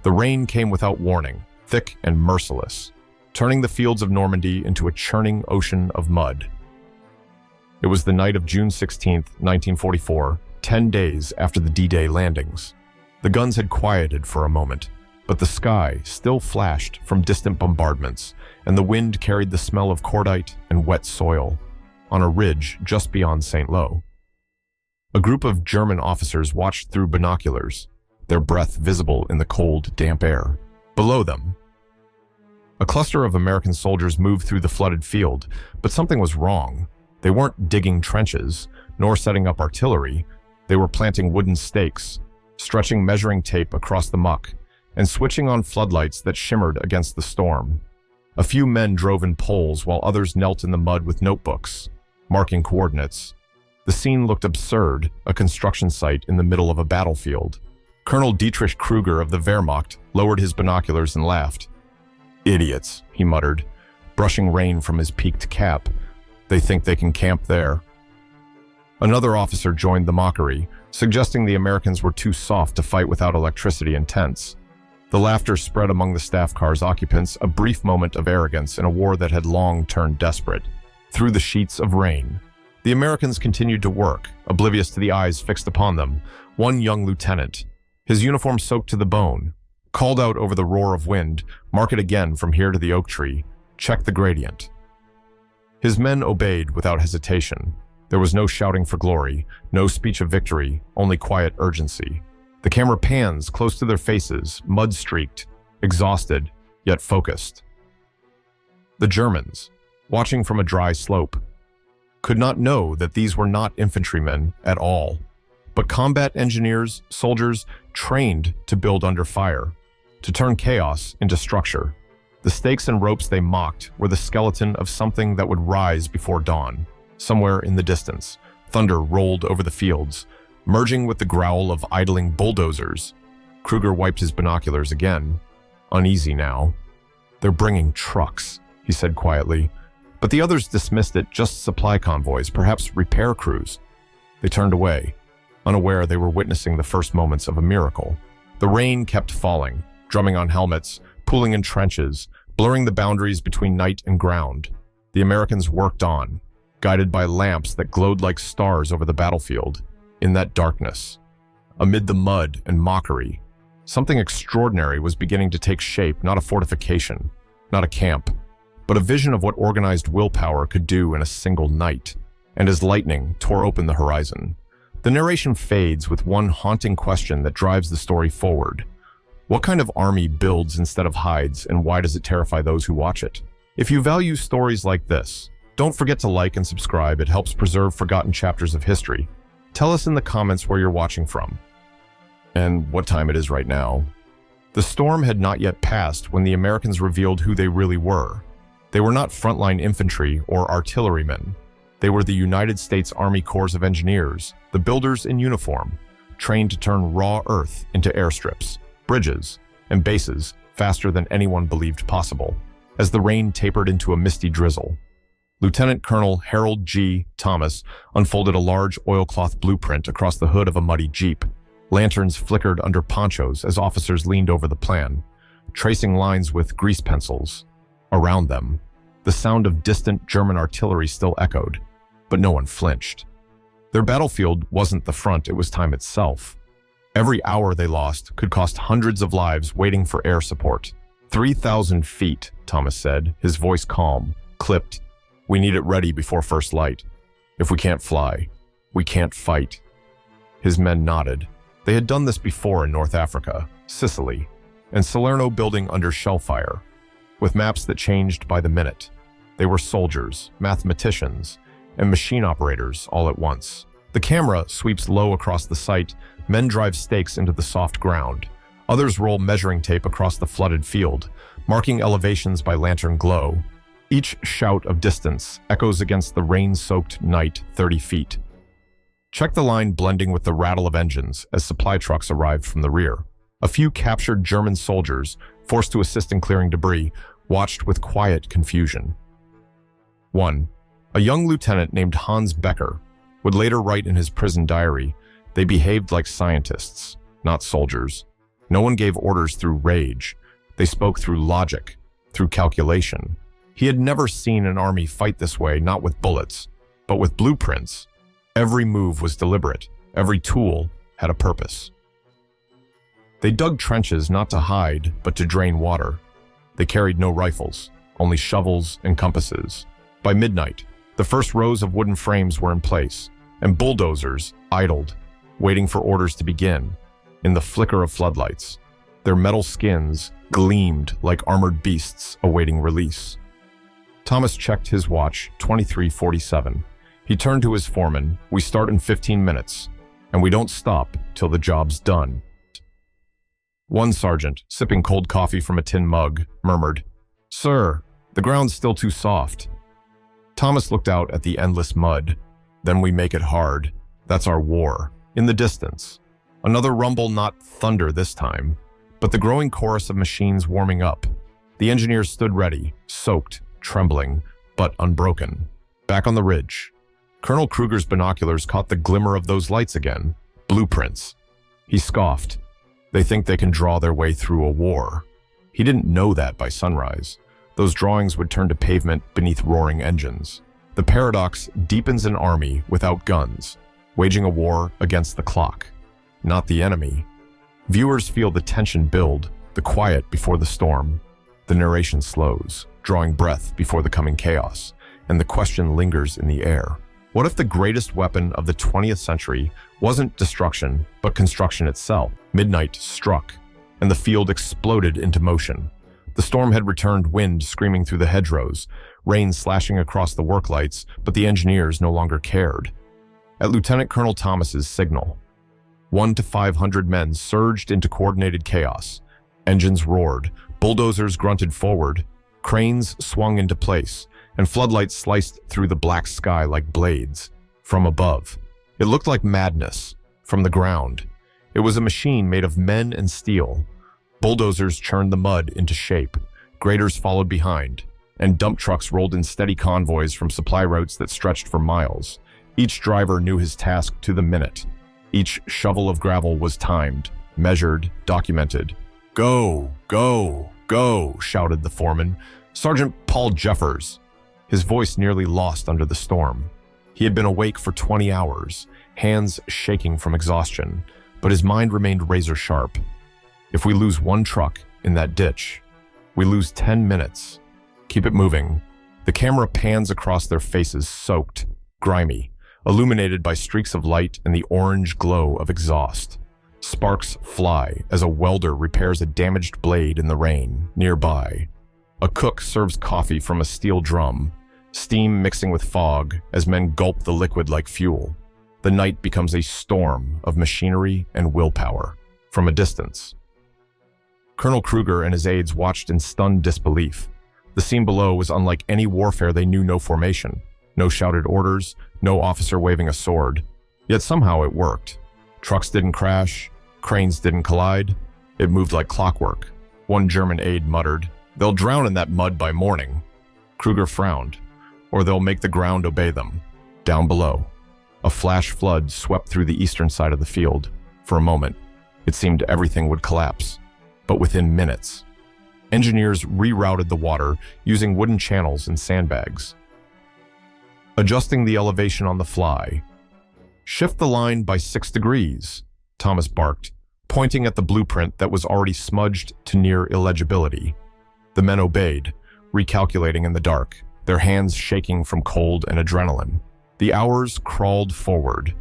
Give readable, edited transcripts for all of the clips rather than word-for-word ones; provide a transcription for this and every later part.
The rain came without warning, thick and merciless, turning the fields of Normandy into a churning ocean of mud. It was the night of June 16, 1944, 10 days after the D-Day landings. The guns had quieted for a moment, but the sky still flashed from distant bombardments, and the wind carried the smell of cordite and wet soil on a ridge just beyond St. Lo. A group of German officers watched through binoculars, their breath visible in the cold, damp air. Below them, a cluster of American soldiers moved through the flooded field, but something was wrong. They weren't digging trenches, nor setting up artillery. They were planting wooden stakes, stretching measuring tape across the muck, and switching on floodlights that shimmered against the storm. A few men drove in poles while others knelt in the mud with notebooks, marking coordinates. The scene looked absurd, a construction site in the middle of a battlefield. Colonel Dietrich Kruger of the Wehrmacht lowered his binoculars and laughed. "Idiots," he muttered, brushing rain from his peaked cap. "They think they can camp there." Another officer joined the mockery, suggesting the Americans were too soft to fight without electricity and tents. The laughter spread among the staff car's occupants, a brief moment of arrogance in a war that had long turned desperate. Through the sheets of rain, the Americans continued to work, oblivious to the eyes fixed upon them. One young lieutenant, his uniform soaked to the bone, called out over the roar of wind, "Mark it again from here to the oak tree. Check the gradient." His men obeyed without hesitation. There was no shouting for glory, no speech of victory, only quiet urgency. The camera pans close to their faces, mud-streaked, exhausted, yet focused. The Germans, watching from a dry slope, could not know that these were not infantrymen at all, but combat engineers, soldiers trained to build under fire, to turn chaos into structure. The stakes and ropes they mocked were the skeleton of something that would rise before dawn. Somewhere in the distance, thunder rolled over the fields, merging with the growl of idling bulldozers. Kruger wiped his binoculars again, uneasy now. "They're bringing trucks," he said quietly, but the others dismissed it, just supply convoys, perhaps repair crews. They turned away, unaware they were witnessing the first moments of a miracle. The rain kept falling, drumming on helmets, pooling in trenches, blurring the boundaries between night and ground. The Americans worked on, guided by lamps that glowed like stars over the battlefield. In that darkness, amid the mud and mockery, something extraordinary was beginning to take shape, not a fortification, not a camp, but a vision of what organized willpower could do in a single night. And as lightning tore open the horizon, the narration fades with one haunting question that drives the story forward. What kind of army builds instead of hides, and why does it terrify those who watch it? If you value stories like this, don't forget to like and subscribe. It helps preserve forgotten chapters of history. Tell us in the comments where you're watching from and what time it is right now. The storm had not yet passed when the Americans revealed who they really were. They were not frontline infantry or artillerymen. They were the United States Army Corps of Engineers, the builders in uniform, trained to turn raw earth into airstrips, bridges, and bases faster than anyone believed possible. As the rain tapered into a misty drizzle, Lieutenant Colonel Harold G. Thomas unfolded a large oilcloth blueprint across the hood of a muddy Jeep. Lanterns flickered under ponchos as officers leaned over the plan, tracing lines with grease pencils. Around them, the sound of distant German artillery still echoed, but no one flinched. Their battlefield wasn't the front, it was time itself. Every hour they lost could cost hundreds of lives waiting for air support. 3,000 feet, Thomas said, his voice calm, clipped. "We need it ready before first light. If we can't fly, we can't fight." His men nodded. They had done this before in North Africa, Sicily, and Salerno building under shell fire, with maps that changed by the minute. They were soldiers, mathematicians, and machine operators all at once. The camera sweeps low across the site. Men drive stakes into the soft ground. Others roll measuring tape across the flooded field, marking elevations by lantern glow. Each shout of distance echoes against the rain-soaked night 30 feet. Check the line blending with the rattle of engines as supply trucks arrived from the rear. A few captured German soldiers, forced to assist in clearing debris, watched with quiet confusion. One, a young lieutenant named Hans Becker, would later write in his prison diary, "They behaved like scientists, not soldiers. No one gave orders through rage. They spoke through logic, through calculation. He had never seen an army fight this way, not with bullets, but with blueprints. Every move was deliberate. Every tool had a purpose. They dug trenches not to hide, but to drain water. They carried no rifles, only shovels and compasses. By midnight, the first rows of wooden frames were in place, and bulldozers idled, waiting for orders to begin. In the flicker of floodlights, their metal skins gleamed like armored beasts awaiting release. Thomas checked his watch, 23:47. He turned to his foreman. "We start in 15 minutes, and we don't stop till the job's done." One sergeant, sipping cold coffee from a tin mug, murmured, "Sir, the ground's still too soft." Thomas looked out at the endless mud. "Then we make it hard. That's our war." In the distance, another rumble, not thunder this time, but the growing chorus of machines warming up. The engineers stood ready, soaked, trembling, but unbroken. Back on the ridge, Colonel Kruger's binoculars caught the glimmer of those lights again. Blueprints. He scoffed. They think they can draw their way through a war. He didn't know that by sunrise. Those drawings would turn to pavement beneath roaring engines. The paradox deepens an army without guns, waging a war against the clock, not the enemy. Viewers feel the tension build, the quiet before the storm. The narration slows, drawing breath before the coming chaos, and the question lingers in the air. What if the greatest weapon of the 20th century wasn't destruction, but construction itself? Midnight struck, and the field exploded into motion. The storm had returned, wind screaming through the hedgerows, rain slashing across the work lights, but the engineers no longer cared. At Lieutenant Colonel Thomas's signal, 1 to 500 men surged into coordinated chaos. Engines roared, bulldozers grunted forward, cranes swung into place, and floodlights sliced through the black sky like blades. From above, it looked like madness. From the ground, it was a machine made of men and steel. Bulldozers churned the mud into shape, graders followed behind, and dump trucks rolled in steady convoys from supply routes that stretched for miles. Each driver knew his task to the minute. Each shovel of gravel was timed, measured, documented. "Go, go, go," shouted the foreman, Sergeant Paul Jeffers, his voice nearly lost under the storm. He had been awake for 20 hours, hands shaking from exhaustion, but his mind remained razor sharp. If we lose one truck in that ditch, we lose 10 minutes. Keep it moving. The camera pans across their faces, soaked, grimy, illuminated by streaks of light and the orange glow of exhaust. Sparks fly as a welder repairs a damaged blade in the rain. Nearby, a cook serves coffee from a steel drum, steam mixing with fog as men gulp the liquid like fuel. The night becomes a storm of machinery and willpower. From a distance, Colonel Kruger and his aides watched in stunned disbelief. The scene below was unlike any warfare they knew. No formation, no shouted orders, no officer waving a sword. Yet somehow it worked. Trucks didn't crash, cranes didn't collide. It moved like clockwork. One German aide muttered, "They'll drown in that mud by morning." Kruger frowned, "Or they'll make the ground obey them." Down below, a flash flood swept through the eastern side of the field. For a moment, it seemed everything would collapse. But within minutes, engineers rerouted the water using wooden channels and sandbags, adjusting the elevation on the fly. "Shift the line by 6 degrees, Thomas barked, pointing at the blueprint that was already smudged to near illegibility. The men obeyed, recalculating in the dark, their hands shaking from cold and adrenaline. The hours crawled forward.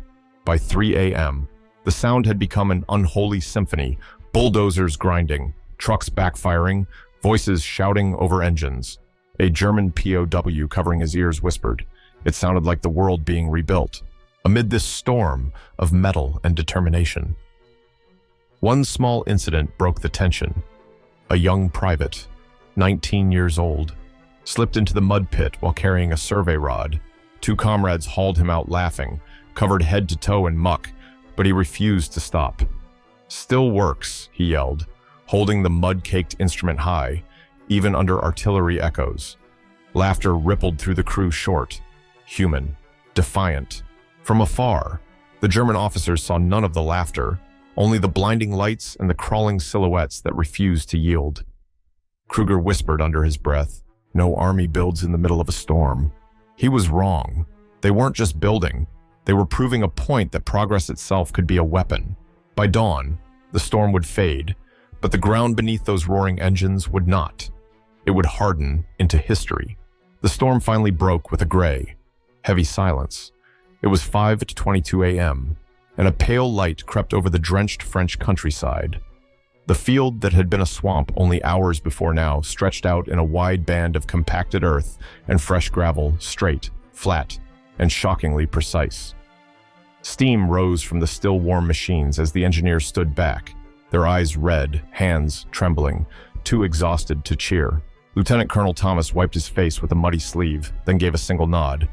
By 3 a.m., the sound had become an unholy symphony, bulldozers grinding, trucks backfiring, voices shouting over engines. A German POW covering his ears whispered. It sounded like the world being rebuilt, amid this storm of metal and determination. One small incident broke the tension. A young private, 19 years old, slipped into the mud pit while carrying a survey rod. Two comrades hauled him out laughing, covered head to toe in muck, but he refused to stop. "Still works," he yelled, holding the mud-caked instrument high, even under artillery echoes. Laughter rippled through the crew, short, human, defiant. From afar, the German officers saw none of the laughter, only the blinding lights and the crawling silhouettes that refused to yield. Kruger whispered under his breath, "No army builds in the middle of a storm." He was wrong. They weren't just building. They were proving a point that progress itself could be a weapon. By dawn, the storm would fade, but the ground beneath those roaring engines would not. It would harden into history. The storm finally broke with a gray, heavy silence. It was 5:22 a.m., and a pale light crept over the drenched French countryside. The field that had been a swamp only hours before now stretched out in a wide band of compacted earth and fresh gravel, straight, flat, and shockingly precise. Steam rose from the still warm machines as the engineers stood back, their eyes red, hands trembling, too exhausted to cheer. Lieutenant Colonel Thomas wiped his face with a muddy sleeve, then gave a single nod.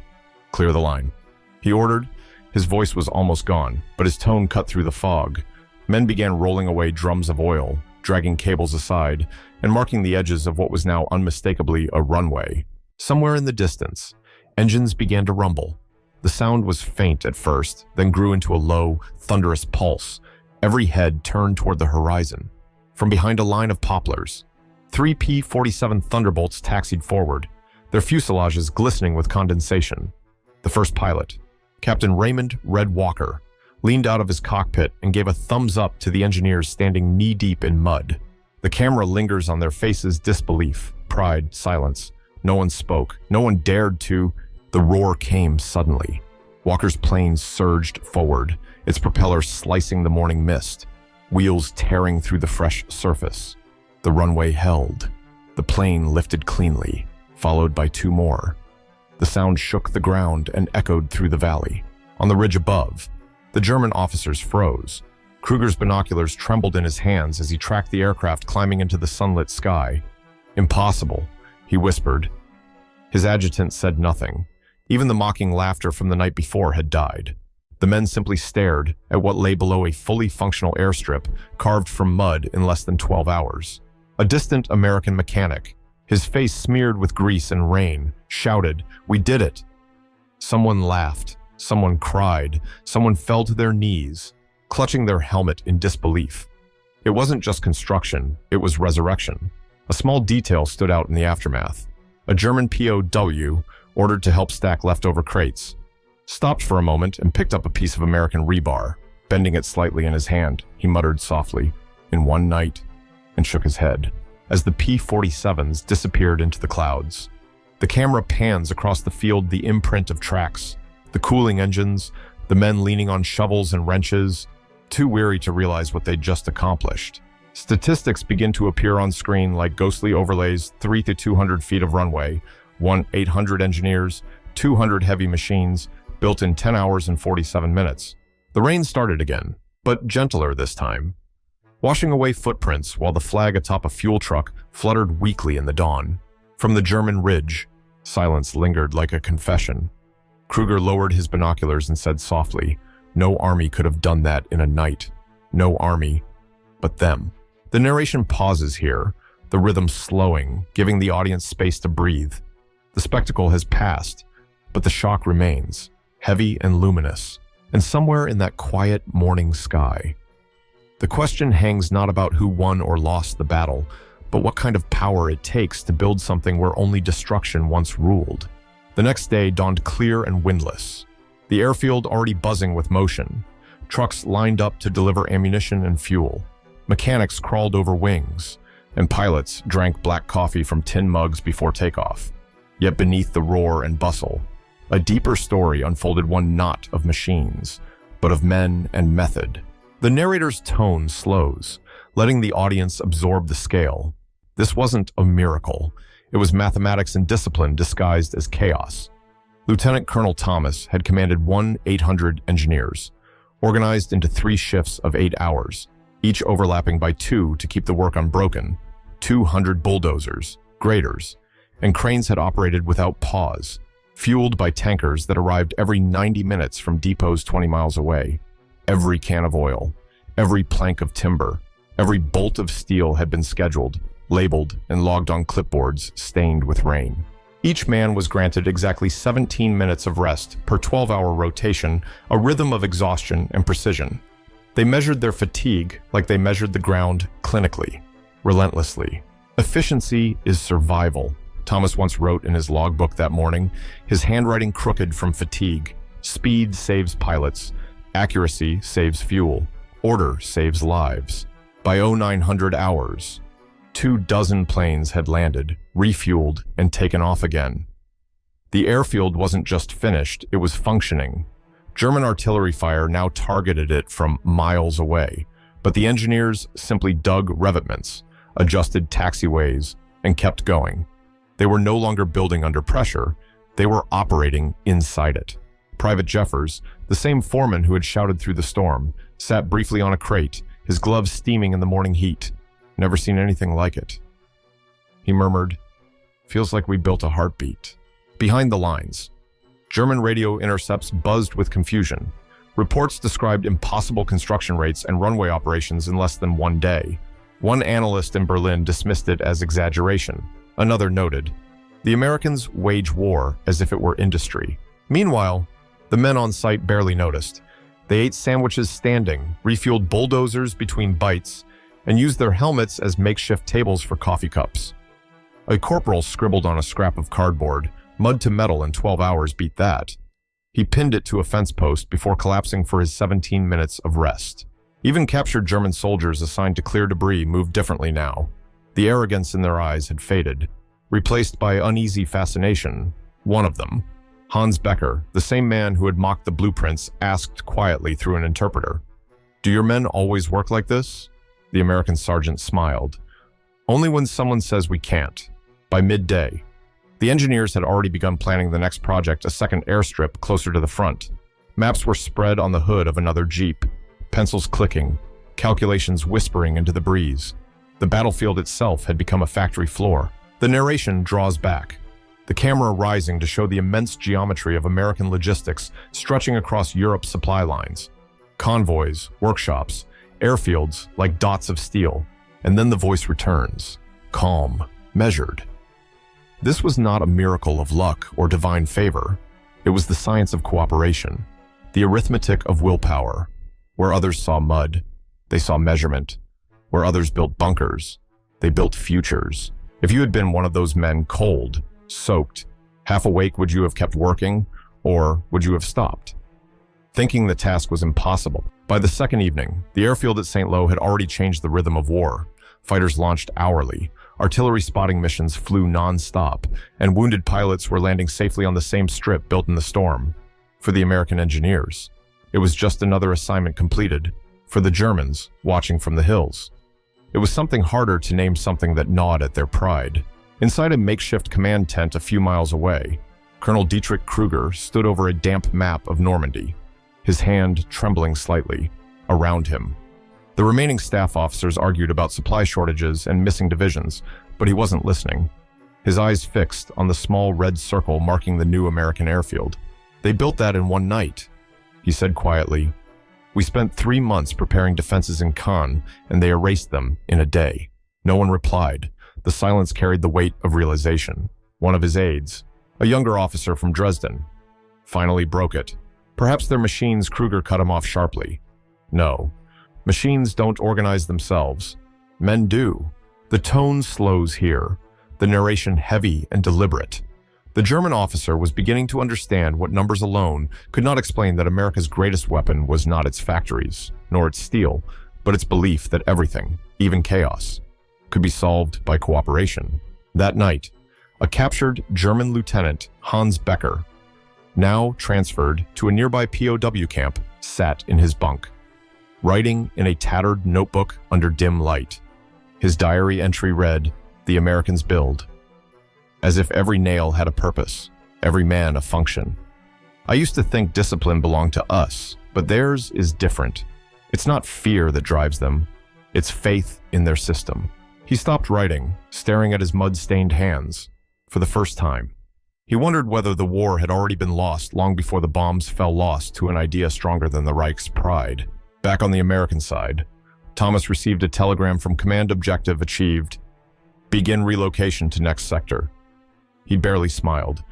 "Clear the line," he ordered. His voice was almost gone, but his tone cut through the fog. Men began rolling away drums of oil, dragging cables aside, and marking the edges of what was now unmistakably a runway. Somewhere in the distance, engines began to rumble. The sound was faint at first, then grew into a low, thunderous pulse. Every head turned toward the horizon. From behind a line of poplars, 3 P-47 Thunderbolts taxied forward, their fuselages glistening with condensation. The first pilot, Captain Raymond "Red" Walker, leaned out of his cockpit and gave a thumbs up to the engineers standing knee-deep in mud. The camera lingers on their faces, disbelief, pride, silence. No one spoke. No one dared to. The roar came suddenly. Walker's plane surged forward, its propellers slicing the morning mist, wheels tearing through the fresh surface. The runway held. The plane lifted cleanly, followed by 2 more. The sound shook the ground and echoed through the valley. On the ridge above, the German officers froze. Kruger's binoculars trembled in his hands as he tracked the aircraft climbing into the sunlit sky. "Impossible," he whispered. His adjutant said nothing. Even the mocking laughter from the night before had died. The men simply stared at what lay below a fully functional airstrip carved from mud in less than 12 hours. A distant American mechanic, his face smeared with grease and rain, shouted, "We did it!" Someone laughed. Someone cried. Someone fell to their knees, clutching their helmet in disbelief. It wasn't just construction, it was resurrection. A small detail stood out in the aftermath. A German POW, ordered to help stack leftover crates, stopped for a moment and picked up a piece of American rebar. Bending it slightly in his hand, he muttered softly, "In one night," and shook his head, as the P-47s disappeared into the clouds. The camera pans across the field, the imprint of tracks, the cooling engines, the men leaning on shovels and wrenches, too weary to realize what they'd just accomplished. Statistics begin to appear on screen like ghostly overlays: 3 to 200 feet of runway, 800 engineers, 200 heavy machines, built in 10 hours and 47 minutes. The rain started again, but gentler this time, washing away footprints while the flag atop a fuel truck fluttered weakly in the dawn. From the German ridge, silence lingered like a confession. Kruger lowered his binoculars and said softly, "No army could have done that in a night. No army, but them." The narration pauses here, the rhythm slowing, giving the audience space to breathe. The spectacle has passed, but the shock remains, heavy and luminous, and somewhere in that quiet morning sky. The question hangs not about who won or lost the battle, but what kind of power it takes to build something where only destruction once ruled. The next day dawned clear and windless, the airfield already buzzing with motion, trucks lined up to deliver ammunition and fuel. Mechanics crawled over wings, and pilots drank black coffee from tin mugs before takeoff. Yet beneath the roar and bustle, a deeper story unfolded, one not of machines, but of men and method. The narrator's tone slows, letting the audience absorb the scale. This wasn't a miracle. It was mathematics and discipline disguised as chaos. Lieutenant Colonel Thomas had commanded 1-800 engineers, organized into 3 shifts of 8 hours, each overlapping by 2 to keep the work unbroken. 200 bulldozers, graders, and cranes had operated without pause, fueled by tankers that arrived every 90 minutes from depots 20 miles away. Every can of oil, every plank of timber, every bolt of steel had been scheduled, labeled, and logged on clipboards stained with rain. Each man was granted exactly 17 minutes of rest per 12-hour rotation, a rhythm of exhaustion and precision. They measured their fatigue like they measured the ground clinically, relentlessly. Efficiency is survival, Thomas once wrote in his logbook that morning, his handwriting crooked from fatigue. Speed saves pilots. Accuracy saves fuel. Order saves lives. By 0900 hours, 24 planes had landed, refueled, and taken off again. The airfield wasn't just finished, it was functioning. German artillery fire now targeted it from miles away, but the engineers simply dug revetments, adjusted taxiways, and kept going. They were no longer building under pressure, they were operating inside it. Private Jeffers, the same foreman who had shouted through the storm, sat briefly on a crate, his gloves steaming in the morning heat. Never seen anything like it. He murmured, "Feels like we built a heartbeat." Behind the lines, German radio intercepts buzzed with confusion. Reports described impossible construction rates and runway operations in less than 1 day. One analyst in Berlin dismissed it as exaggeration. Another noted, "The Americans wage war as if it were industry." Meanwhile, the men on site barely noticed. They ate sandwiches standing, refueled bulldozers between bites, and used their helmets as makeshift tables for coffee cups. A corporal scribbled on a scrap of cardboard, "Mud to metal in 12 hours beat that." He pinned it to a fence post before collapsing for his 17 minutes of rest. Even captured German soldiers assigned to clear debris moved differently now. The arrogance in their eyes had faded, replaced by uneasy fascination. One of them, Hans Becker, the same man who had mocked the blueprints, asked quietly through an interpreter, "Do your men always work like this?" The American sergeant smiled. "Only when someone says we can't." By midday, the engineers had already begun planning the next project, a second airstrip closer to the front. Maps were spread on the hood of another Jeep, pencils clicking, calculations whispering into the breeze. The battlefield itself had become a factory floor. The narration draws back, the camera rising to show the immense geometry of American logistics stretching across Europe's supply lines. Convoys, workshops, airfields like dots of steel. And then the voice returns, calm, measured. This was not a miracle of luck or divine favor. It was the science of cooperation, the arithmetic of willpower. Where others saw mud, they saw measurement. Where others built bunkers, they built futures. If you had been one of those men, cold, soaked, half awake, would you have kept working, or would you have stopped? Thinking the task was impossible. By the second evening, the airfield at St. Lo had already changed the rhythm of war. Fighters launched hourly, artillery spotting missions flew non-stop, and wounded pilots were landing safely on the same strip built in the storm. For the American engineers, it was just another assignment completed. For the Germans, watching from the hills, it was something harder to name something that gnawed at their pride. Inside a makeshift command tent a few miles away, Colonel Dietrich Kruger stood over a damp map of Normandy, his hand trembling slightly. Around him, the remaining staff officers argued about supply shortages and missing divisions, but he wasn't listening. His eyes fixed on the small red circle marking the new American airfield. "They built that in 1 night," he said quietly. "We spent 3 months preparing defenses in Caen, and they erased them in a day." No one replied. The silence carried the weight of realization. One of his aides, a younger officer from Dresden, finally broke it. Perhaps their machines, Kruger cut him off sharply. "No, machines don't organize themselves. Men do." The tone slows here, the narration heavy and deliberate. The German officer was beginning to understand what numbers alone could not explain, that America's greatest weapon was not its factories, nor its steel, but its belief that everything, even chaos, could be solved by cooperation. That night, a captured German lieutenant, Hans Becker, now transferred to a nearby POW camp, sat in his bunk, writing in a tattered notebook under dim light. His diary entry read, "The Americans build," as if every nail had a purpose, every man a function. "I used to think discipline belonged to us, but theirs is different. It's not fear that drives them, it's faith in their system." He stopped writing, staring at his mud-stained hands. For the first time, he wondered whether the war had already been lost long before the bombs fell lost to an idea stronger than the Reich's pride. Back on the American side, Thomas received a telegram from Command Objective Achieved. Begin relocation to next sector. He barely smiled.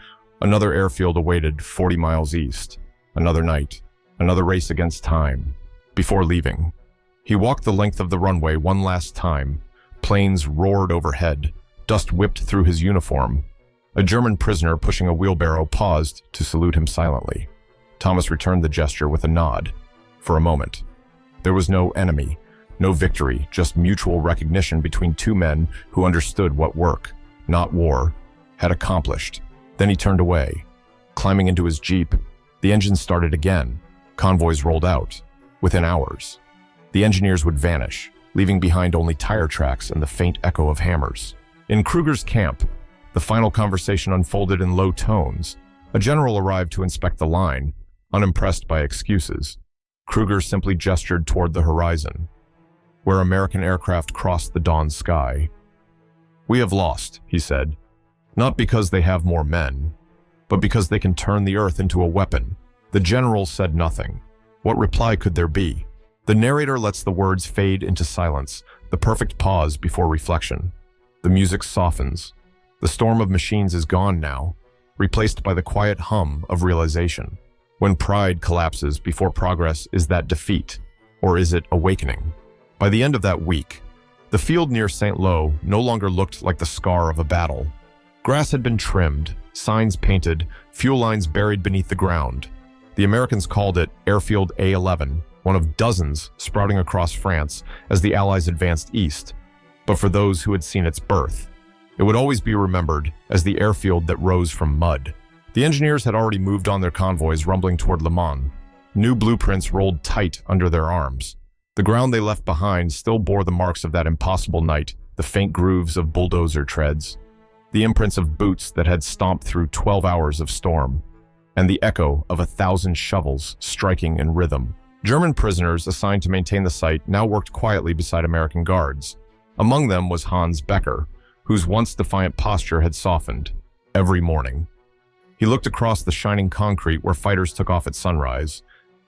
Another airfield awaited 40 miles east. Another night. Another race against time. Before leaving, He walked the length of the runway one last time. Planes roared overhead. Dust whipped through his uniform. A German prisoner pushing a wheelbarrow paused to salute him silently. Thomas returned the gesture with a nod. For a moment. There was no enemy, no victory, just mutual recognition between two men who understood what work, not war, had accomplished. Then he turned away. Climbing into his jeep, the engine started again. Convoys rolled out. Within hours, the engineers would vanish, leaving behind only tire tracks and the faint echo of hammers. In Kruger's camp, the final conversation unfolded in low tones. A general arrived to inspect the line, unimpressed by excuses. Kruger simply gestured toward the horizon, where American aircraft crossed the dawn sky. "We have lost," he said, "not because they have more men, but because they can turn the earth into a weapon." The general said nothing. What reply could there be? The narrator lets the words fade into silence, the perfect pause before reflection. The music softens. The storm of machines is gone now, replaced by the quiet hum of realization. When pride collapses before progress, is that defeat, or is it awakening? By the end of that week, the field near St. Lo no longer looked like the scar of a battle. Grass had been trimmed, signs painted, fuel lines buried beneath the ground. The Americans called it Airfield A-11, one of dozens sprouting across France as the Allies advanced east. But for those who had seen its birth, it would always be remembered as the airfield that rose from mud. The engineers had already moved on their convoys rumbling toward Le Mans. New blueprints rolled tight under their arms. The ground they left behind still bore the marks of that impossible night, the faint grooves of bulldozer treads, the imprints of boots that had stomped through 12 hours of storm, and the echo of 1,000 shovels striking in rhythm. German prisoners assigned to maintain the site now worked quietly beside American guards. Among them was Hans Becker, whose once defiant posture had softened. Every morning, he looked across the shining concrete where fighters took off at sunrise.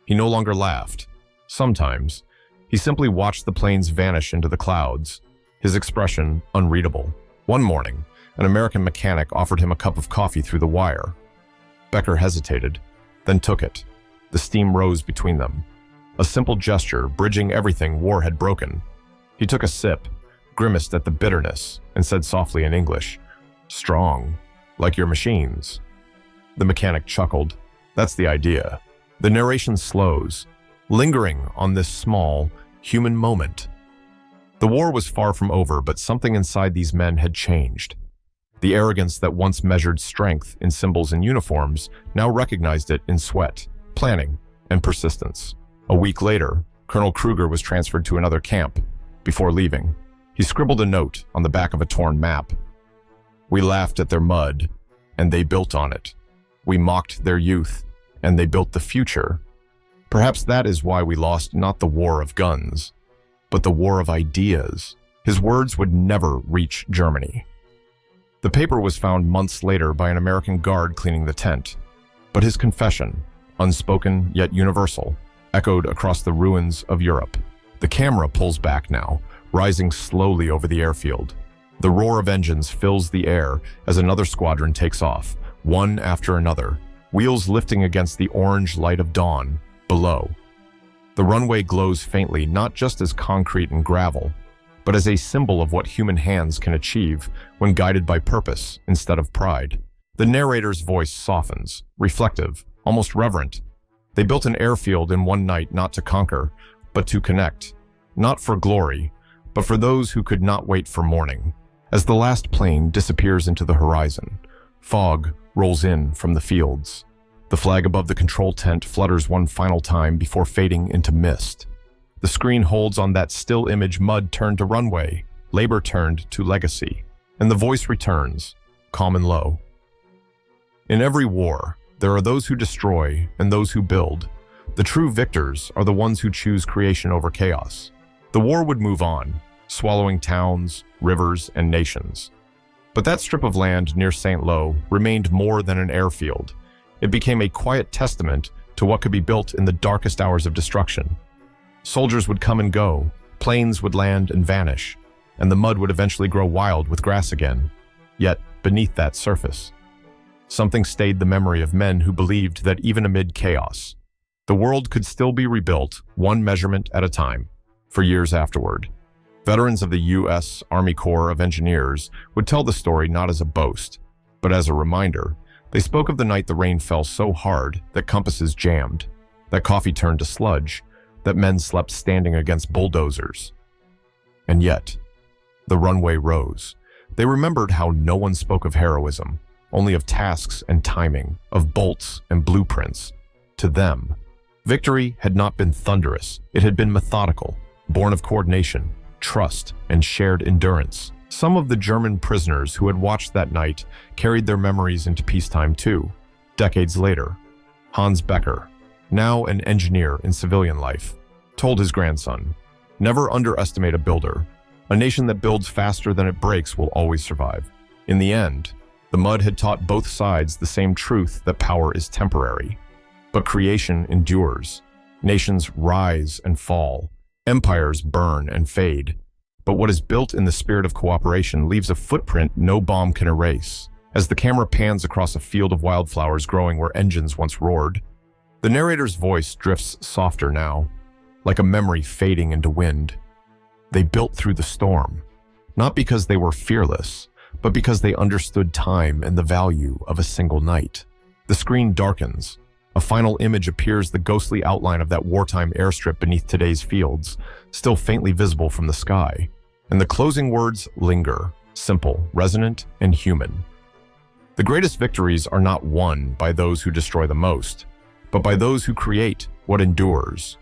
He no longer laughed. Sometimes, he simply watched the planes vanish into the clouds, his expression unreadable. One morning, an American mechanic offered him a cup of coffee through the wire. Becker hesitated, then took it. The steam rose between them. A simple gesture, bridging everything war had broken. He took a sip, grimaced at the bitterness, and said softly in English, "Strong, like your machines." The mechanic chuckled. That's the idea. The narration slows, lingering on this small, human moment. The war was far from over, but something inside these men had changed. The arrogance that once measured strength in symbols and uniforms now recognized it in sweat, planning, and persistence. A week later, Colonel Kruger was transferred to another camp. Before leaving, he scribbled a note on the back of a torn map. "We laughed at their mud, and they built on it. We mocked their youth, and they built the future. Perhaps that is why we lost not the war of guns, but the war of ideas." His words would never reach Germany. The paper was found months later by an American guard cleaning the tent. But his confession, unspoken yet universal, echoed across the ruins of Europe. The camera pulls back now, rising slowly over the airfield. The roar of engines fills the air as another squadron takes off, one after another, wheels lifting against the orange light of dawn below. The runway glows faintly, not just as concrete and gravel, but as a symbol of what human hands can achieve when guided by purpose instead of pride. The narrator's voice softens, reflective, almost reverent. They built an airfield in one night not to conquer, but to connect. Not for glory, but for those who could not wait for morning. As the last plane disappears into the horizon, fog rolls in from the fields. The flag above the control tent flutters one final time before fading into mist. The screen holds on that still image, mud turned to runway, labor turned to legacy, and the voice returns, calm and low. In every war, there are those who destroy and those who build. The true victors are the ones who choose creation over chaos. The war would move on, swallowing towns, rivers, and nations. But that strip of land near St. Lo remained more than an airfield. It became a quiet testament to what could be built in the darkest hours of destruction. Soldiers would come and go, planes would land and vanish, and the mud would eventually grow wild with grass again. Yet, beneath that surface, something stayed the memory of men who believed that even amid chaos, the world could still be rebuilt, one measurement at a time. for years afterward. Veterans of the U.S. Army Corps of Engineers would tell the story not as a boast, but as a reminder. They spoke of the night the rain fell so hard that compasses jammed, that coffee turned to sludge, that men slept standing against bulldozers. And yet, the runway rose. They remembered how no one spoke of heroism, only of tasks and timing, of bolts and blueprints. To them, victory had not been thunderous, it had been methodical, born of coordination, trust, and shared endurance. Some of the German prisoners who had watched that night carried their memories into peacetime too. Decades later, Hans Becker, now an engineer in civilian life, told his grandson, "Never underestimate a builder. A nation that builds faster than it breaks will always survive." In the end, the mud had taught both sides the same truth that power is temporary. But creation endures. Nations rise and fall. Empires burn and fade. But what is built in the spirit of cooperation leaves a footprint no bomb can erase. As the camera pans across a field of wildflowers growing where engines once roared, the narrator's voice drifts softer now, like a memory fading into wind. They built through the storm, not because they were fearless, but because they understood time and the value of a single night. The screen darkens. A final image appears, the ghostly outline of that wartime airstrip beneath today's fields, still faintly visible from the sky. And the closing words linger, simple, resonant, and human. The greatest victories are not won by those who destroy the most, but by those who create what endures.